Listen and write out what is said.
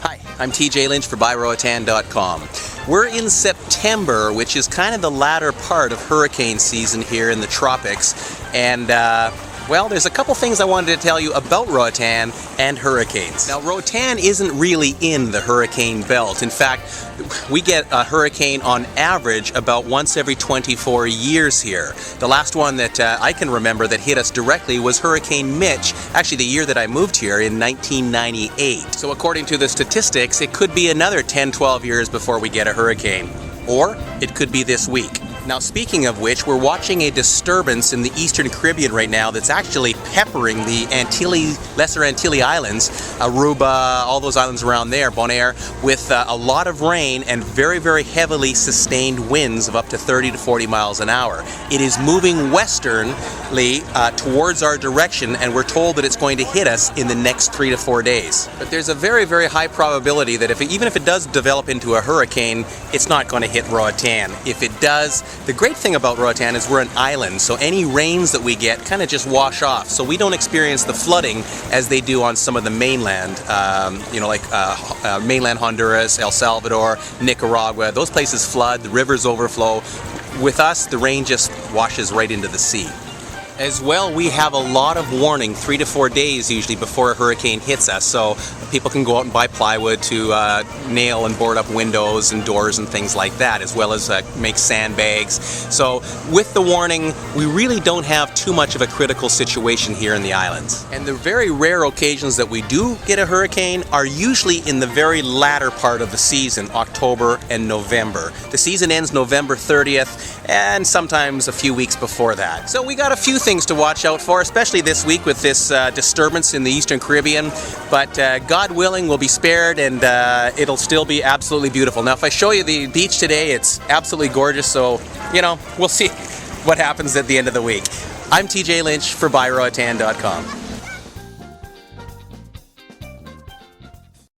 Hi, I'm TJ Lynch for Roatan.com. We're in September, which is kind of the latter part of hurricane season here in the tropics, and well, there's a couple things I wanted to tell you about Roatan and hurricanes. Now, Roatan isn't really in the hurricane belt. In fact, we get a hurricane on average about once every 24 years here. The last one that I can remember that hit us directly was Hurricane Mitch, actually the year that I moved here in 1998. So according to the statistics, it could be another 10-12 years before we get a hurricane. Or it could be this week. Now, speaking of which, we're watching a disturbance in the Eastern Caribbean right now that's actually peppering the Lesser Antilles Islands, Aruba, all those islands around there, Bonaire, with a lot of rain and very, very heavily sustained winds of up to 30 to 40 miles an hour. It is moving westernly towards our direction, and we're told that it's going to hit us in the next 3 to 4 days. But there's a very, very high probability that even if it does develop into a hurricane, it's not going to hit Roatan. If it does, the great thing about Roatan is we're an island, so any rains that we get kind of just wash off. So we don't experience the flooding as they do on some of the mainland, mainland Honduras, El Salvador, Nicaragua. Those places flood, the rivers overflow. With us, the rain just washes right into the sea. As well, we have a lot of warning, 3 to 4 days usually before a hurricane hits us, so people can go out and buy plywood to nail and board up windows and doors and things like that, as well as make sandbags. So with the warning, we really don't have too much of a critical situation here in the islands. And the very rare occasions that we do get a hurricane are usually in the very latter part of the season, October and November. The season ends November 30th, and sometimes a few weeks before that. So we got a few things to watch out for, especially this week with this disturbance in the Eastern Caribbean, but God willing, we'll be spared, and it'll still be absolutely beautiful. Now, if I show you the beach today, it's absolutely gorgeous, so, we'll see what happens at the end of the week. I'm TJ Lynch for Roatan.com.